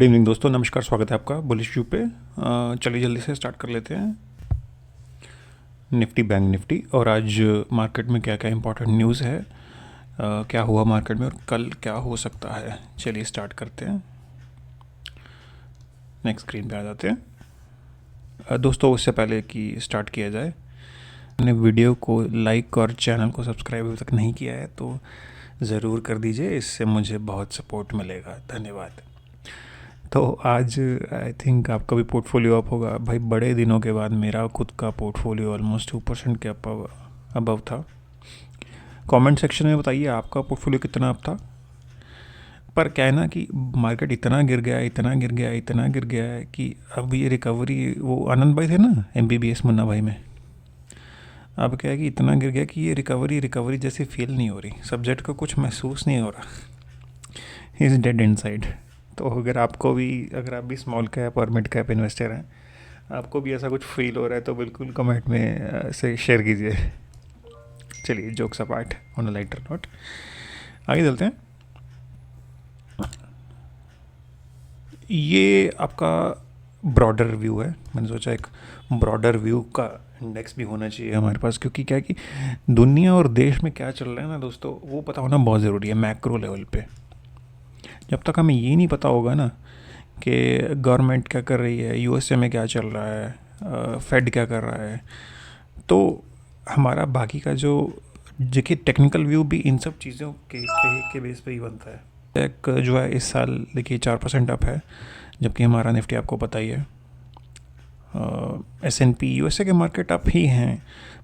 Good evening दोस्तों, नमस्कार। स्वागत है आपका बुलिश व्यू पे। चलिए जल्दी से स्टार्ट कर लेते हैं। निफ्टी, बैंक निफ्टी और आज मार्केट में क्या क्या इंपॉर्टेंट न्यूज़ है, क्या हुआ मार्केट में और कल क्या हो सकता है। चलिए स्टार्ट करते हैं। नेक्स्ट स्क्रीन पे आ जाते हैं। दोस्तों, उससे पहले कि स्टार्ट किया जाए, मैंने वीडियो को लाइक और चैनल को सब्सक्राइब अभी तक नहीं किया है तो ज़रूर कर दीजिए, इससे मुझे बहुत सपोर्ट मिलेगा। धन्यवाद। तो आज आई थिंक आपका भी पोर्टफोलियो अप होगा। भाई, बड़े दिनों के बाद मेरा खुद का पोर्टफोलियो ऑलमोस्ट 2% के अबव था। कमेंट सेक्शन में बताइए आपका पोर्टफोलियो कितना अप था। पर क्या है ना कि मार्केट इतना गिर गया है कि अब ये रिकवरी, वो आनंद भाई थे ना MBBS मुन्ना भाई में, अब क्या है कि इतना गिर गया कि ये रिकवरी जैसी फील नहीं हो रही। सब्जेक्ट को कुछ महसूस नहीं हो रहा। Is dead inside. तो अगर आप भी स्मॉल कैप और मिड कैप इन्वेस्टर हैं, आपको भी ऐसा कुछ फील हो रहा है तो बिल्कुल कमेंट में से शेयर कीजिए। चलिए, jokes apart, on a lighter note आगे चलते हैं। ये आपका ब्रॉडर व्यू है। मैंने सोचा एक ब्रॉडर व्यू का इंडेक्स भी होना चाहिए हमारे पास, क्योंकि क्या है कि दुनिया और देश में क्या चल रहा है ना दोस्तों, वो पता होना बहुत ज़रूरी है मैक्रो लेवल पे। जब तक हमें ये नहीं पता होगा ना कि गवर्नमेंट क्या कर रही है, USA में क्या चल रहा है, फेड क्या कर रहा है, तो हमारा बाकी का जो देखिए टेक्निकल व्यू भी इन सब चीज़ों के बेस पे ही बनता है। एक जो है इस साल देखिए 4% अप है, जबकि हमारा निफ्टी आपको पता ही है। S&P USA के मार्केट अप ही हैं,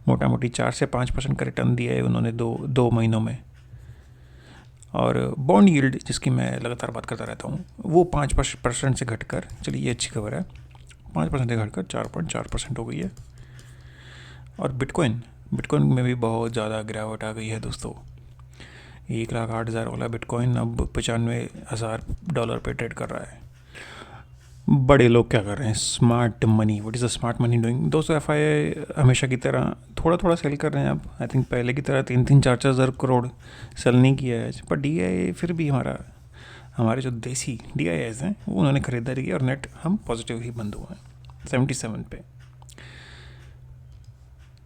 मोटा मोटी 4 से 5% का रिटर्न दिया है उन्होंने दो महीनों में। और बॉन्ड यील्ड, जिसकी मैं लगातार बात करता रहता हूँ, वो 5% से घटकर, चलिए ये अच्छी खबर है, 5% से घटकर 4.4% हो गई है। और बिटकॉइन में भी बहुत ज़्यादा गिरावट आ गई है दोस्तों। 1,08,000 वाला बिटकॉइन अब $95,000 पे ट्रेड कर रहा है। बड़े लोग क्या कर रहे हैं, smart money. What is the smart money doing दोस्तों? FII हमेशा की तरह थोड़ा थोड़ा सेल कर रहे हैं। अब आई थिंक पहले की तरह 3-4 हज़ार करोड़ सेल नहीं किया है, पर DIA फिर भी हमारे जो देसी DIAs हैं वो उन्होंने खरीदारी की और नेट हम पॉजिटिव ही बंद हुए हैं 77 पे।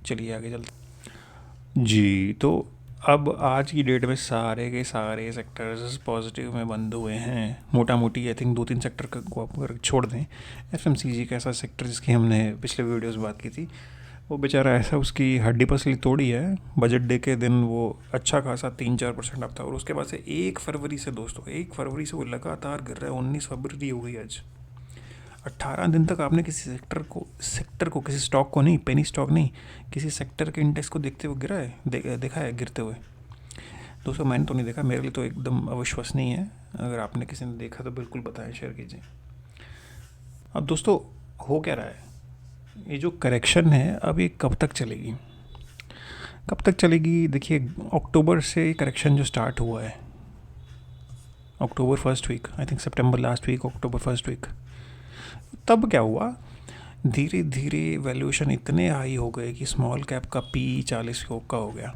चलिए आगे चलते जी। तो अब आज की डेट में सारे के सारे सेक्टर्स पॉजिटिव में बंद हुए हैं मोटा मोटी। आई थिंक 2-3 सेक्टर को आप अगर छोड़ दें, FMCG का ऐसा सेक्टर जिसकी हमने पिछले वीडियोस में बात की थी, वो बेचारा ऐसा उसकी हड्डी पसली तोड़ी है। बजट डे के दिन वो अच्छा खासा 3-4% अप था, और उसके बाद से 1 फरवरी से दोस्तों, 1 फरवरी से वो लगातार गिर रहा है। 19 फरवरी हो गई आज। 18 दिन तक आपने किसी सेक्टर को किसी स्टॉक को नहीं, पेनी स्टॉक नहीं, किसी सेक्टर के इंडेक्स को देखते हुए गिरा है, देखा है गिरते हुए? दोस्तों, मैंने तो नहीं देखा, मेरे लिए तो एकदम अविश्वसनीय है। अगर आपने किसी ने देखा तो बिल्कुल बताएं, शेयर कीजिए। अब दोस्तों, हो क्या रहा है, ये जो करेक्शन है अब ये कब तक चलेगी? देखिए, अक्टूबर से करेक्शन जो स्टार्ट हुआ है, October first week, I think September last week, October first week, तब क्या हुआ, धीरे धीरे वैल्यूएशन इतने हाई हो गए कि स्मॉल कैप का P 40 का हो गया,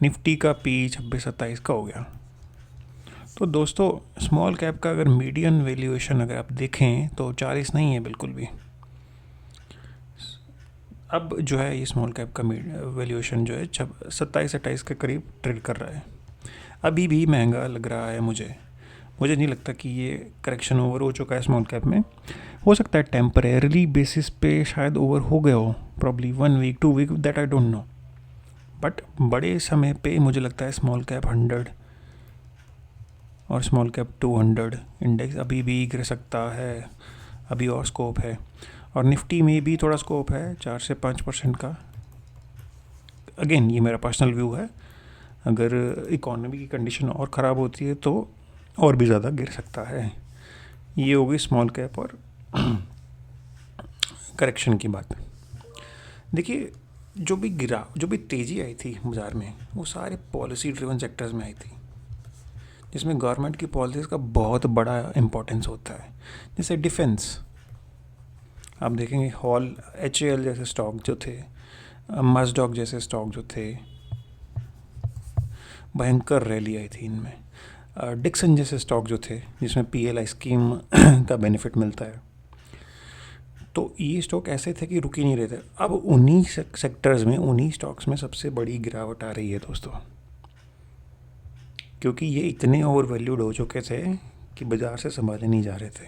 निफ्टी का P 26-27 का हो गया। तो दोस्तों, स्मॉल कैप का अगर मीडियन वैल्यूएशन अगर आप देखें तो 40 नहीं है बिल्कुल भी। अब जो है ये स्मॉल कैप का वैल्यूएशन जो है 27-28 के करीब ट्रेड कर रहा है। अभी भी महंगा लग रहा है मुझे नहीं लगता कि ये करेक्शन ओवर हो चुका है स्मॉल कैप में। हो सकता है टेम्परेरली बेसिस पे शायद ओवर हो गया हो, probably 1 week 2 week, that I don't know. But बड़े समय पे मुझे लगता है स्मॉल कैप 100 और स्मॉल कैप 200 इंडेक्स अभी भी गिर सकता है, अभी और स्कोप है। और निफ्टी में भी थोड़ा स्कोप है 4 से 5% का। अगेन ये मेरा पर्सनल व्यू है, अगर इकोनॉमी की कंडीशन और ख़राब होती है तो और भी ज़्यादा गिर सकता है। ये हो गई स्मॉल कैप और करेक्शन की बात। देखिए, जो भी तेज़ी आई थी बाज़ार में, वो सारे पॉलिसी ड्रिवन सेक्टर्स में आई थी, जिसमें गवर्नमेंट की पॉलिसीज़ का बहुत बड़ा इम्पोर्टेंस होता है। जैसे डिफेंस, आप देखेंगे HAL जैसे स्टॉक जो थे, मस्डॉक जैसे स्टॉक जो थे, भयंकर रैली आई थी इनमें। डिक्सन जैसे स्टॉक जो थे जिसमें PLI स्कीम का बेनिफिट मिलता है, तो ये स्टॉक ऐसे थे कि रुक ही नहीं रहे थे। अब उन्हीं सेक्टर्स में, उन्हीं स्टॉक्स में सबसे बड़ी गिरावट आ रही है दोस्तों, क्योंकि ये इतने ओवर वैल्यूड हो चुके थे कि बाज़ार से संभाले नहीं जा रहे थे।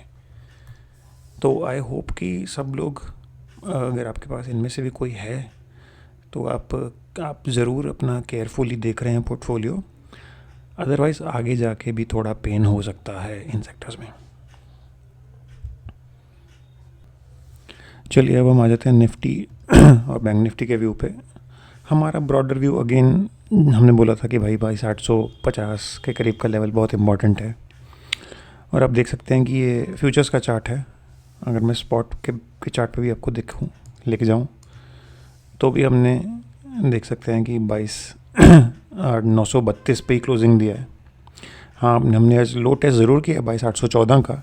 तो आई होप कि सब लोग, अगर आपके पास इनमें से भी कोई है तो आप ज़रूर अपना केयरफुली देख रहे हैं पोर्टफोलियो, अदरवाइज़ आगे जाके भी थोड़ा पेन हो सकता है इन सेक्टर्स में। चलिए अब हम आ जाते हैं निफ्टी और बैंक निफ्टी के व्यू पे। हमारा ब्रॉडर व्यू अगेन, हमने बोला था कि भाई 850 के करीब का लेवल बहुत इम्पॉर्टेंट है, और आप देख सकते हैं कि ये फ्यूचर्स का चार्ट है। अगर मैं स्पॉट के चार्ट पे भी आपको दिखाऊं, लेके जाऊं, तो भी हमने देख सकते हैं कि 22,932 पे ही क्लोजिंग दिया है। हाँ, हमने आज लो टेस्ट ज़रूर किया 22,814 का,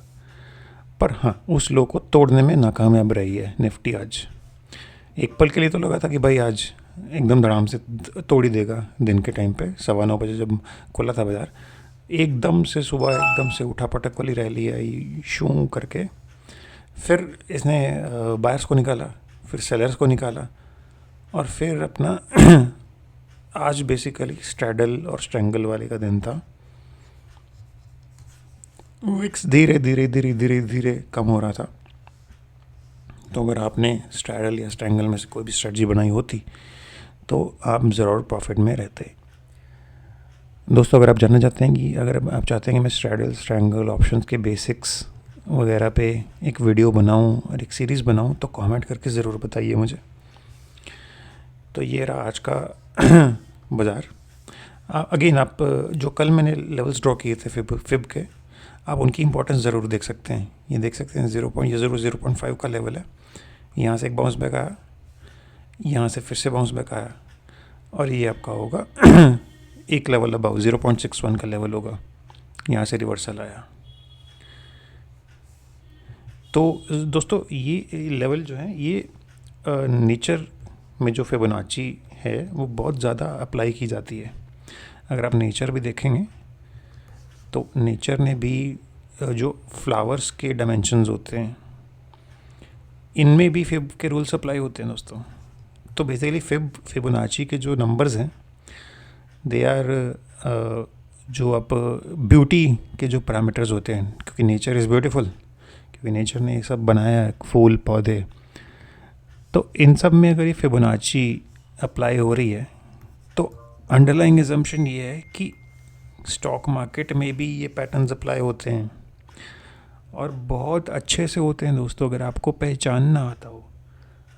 पर हाँ उस लो को तोड़ने में नाकामयाब रही है निफ्टी आज। एक पल के लिए तो लगा था कि भाई आज एकदम धड़ाम से तोड़ ही देगा। दिन के टाइम पे 9:15 बजे जब खुला था बाज़ार, एकदम से सुबह एकदम से उठा पटक वाली रैली आई शू करके, फिर इसने बायर्स को निकाला, फिर सेलर्स को निकाला, और फिर अपना आज बेसिकली स्ट्रैडल और स्ट्रैंगल वाले का दिन था। विक्स धीरे धीरे धीरे धीरे धीरे कम हो रहा था। तो अगर आपने स्ट्रैडल या स्ट्रैंगल में से कोई भी स्ट्रेटजी बनाई होती तो आप ज़रूर प्रॉफिट में रहते। दोस्तों, अगर आप जानना चाहते हैं कि अगर आप चाहते हैं कि मैं स्ट्रैडल स्ट्रैंगल ऑप्शंस के बेसिक्स वगैरह पे एक वीडियो बनाऊं और एक सीरीज़ बनाऊं, तो कमेंट करके ज़रूर बताइए मुझे। तो ये रहा आज का बाज़ार। अगेन आप जो कल मैंने लेवल्स ड्रॉ किए थे फिब के, आप उनकी इंपॉर्टेंस ज़रूर देख सकते हैं। ये देख सकते हैं 0.5 का लेवल है। यहाँ से एक बाउंस बैक आया, यहाँ से फिर से बाउंस बैक आया, और ये आपका होगा एक लेवल अबाउ 0.61 का लेवल होगा। यहाँ से रिवर्सल आया। तो दोस्तों, ये लेवल जो है ये नेचर में जो फिबोनाची है वो बहुत ज़्यादा अप्लाई की जाती है। अगर आप नेचर भी देखेंगे तो नेचर ने भी जो फ्लावर्स के डायमेंशंस होते हैं, इनमें भी फिब के रूल्स अप्लाई होते हैं दोस्तों। तो बेसिकली फिबोनाची के जो नंबर्स हैं, दे आर जो आप ब्यूटी के जो पैरामीटर्स होते हैं, क्योंकि नेचर इज़ ब्यूटीफुल, क्योंकि नेचर ने ये सब बनाया है, फूल पौधे, तो इन सब में अगर ये फिबोनाची अप्लाई हो रही है तो अंडरलाइंग एजम्पशन ये है कि स्टॉक मार्केट में भी ये पैटर्न्स अप्लाई होते हैं, और बहुत अच्छे से होते हैं दोस्तों। अगर आपको पहचानना आता हो,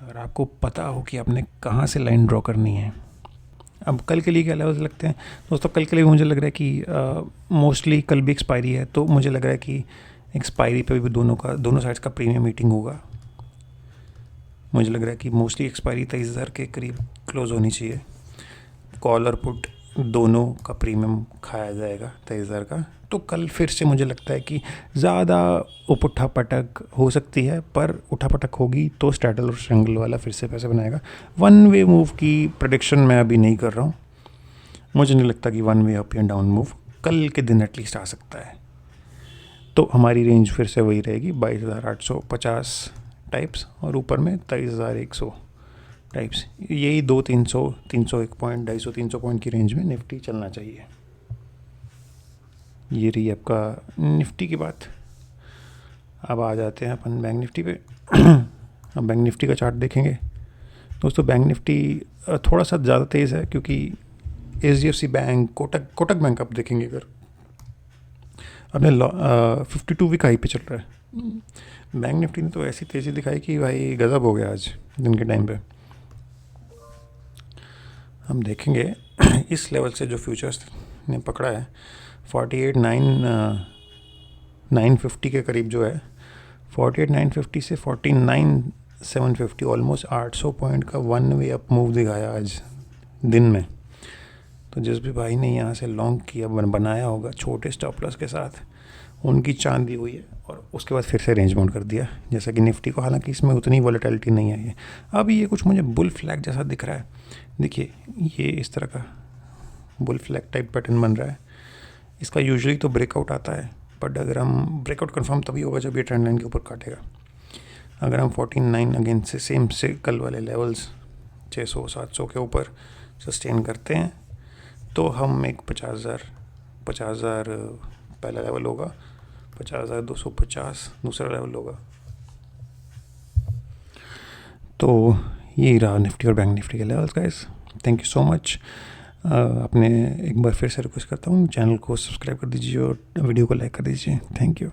अगर आपको पता हो कि आपने कहाँ से लाइन ड्रॉ करनी है। अब कल के लिए क्या लेवल्स लगते हैं दोस्तों? कल के लिए मुझे लग रहा है कि मोस्टली कल भी एक्सपायरी है, तो मुझे लग रहा है कि एक्सपायरी पे भी दोनों साइड्स का प्रीमियम मीटिंग होगा। मुझे लग रहा है कि मोस्टली एक्सपायरी 23,000 के करीब क्लोज होनी चाहिए। कॉल और पुट दोनों का प्रीमियम खाया जाएगा 23,000 का। तो कल फिर से मुझे लगता है कि ज़्यादा उठा पटक हो सकती है, पर उठा पटक होगी तो स्ट्रैडल और स्ट्रैंगल वाला फिर से पैसे बनाएगा। वन वे मूव की प्रेडिक्शन मैं अभी नहीं कर रहा हूँ। मुझे नहीं लगता कि वन वे अप या डाउन मूव कल के दिन एटलीस्ट आ सकता है। तो हमारी रेंज फिर से वही रहेगी 22,850 टाइप्स, और ऊपर में 23,100 टाइप्स। यही 301 पॉइंट, 250-300 पॉइंट की रेंज में निफ्टी चलना चाहिए। ये रही आपका निफ्टी की बात। अब आ जाते हैं अपन बैंक निफ्टी पे। अब बैंक निफ्टी का चार्ट देखेंगे दोस्तों। बैंक निफ्टी थोड़ा सा ज़्यादा तेज़ है, क्योंकि HDFC बैंक, कोटक बैंक आप देखेंगे अगर, अपने 52 वीक हाई पे चल रहा है। बैंक निफ्टी ने तो ऐसी तेज़ी दिखाई कि भाई गज़ब हो गया आज दिन के टाइम पे। हम देखेंगे इस लेवल से जो फ्यूचर्स ने पकड़ा है 48,950 के करीब जो है, 48,950 से 49,750, ऑलमोस्ट 800 पॉइंट का वन वे अप मूव दिखाया आज दिन में। तो जिस भी भाई ने यहाँ से लॉन्ग किया बनाया होगा छोटे स्टॉप लॉस के साथ, उनकी चांदी हुई है, और उसके बाद फिर से रेंज बाउंड कर दिया जैसा कि निफ्टी को। हालांकि इसमें उतनी वॉलेटिलिटी नहीं है। अभी ये कुछ मुझे बुल फ्लैग जैसा दिख रहा है। देखिए, ये इस तरह का बुल फ्लैग टाइप पैटर्न बन रहा है। इसका यूजुअली तो ब्रेकआउट आता है, बट अगर हम ब्रेकआउट कंफर्म तभी होगा जब ये ट्रेंड लाइन के ऊपर काटेगा। अगर हम 14.9 अगेन से सेम से कल वाले लेवल्स 600-700 के ऊपर सस्टेन करते हैं तो हम एक 50,000 पहला लेवल होगा, 50,250 दूसरा लेवल होगा। तो ये रहा निफ्टी और बैंक निफ्टी के levels guys. Thank you so much. अपने एक बार फिर से रिक्वेस्ट करता हूँ, चैनल को सब्सक्राइब कर दीजिए और वीडियो को लाइक कर दीजिए। Thank you.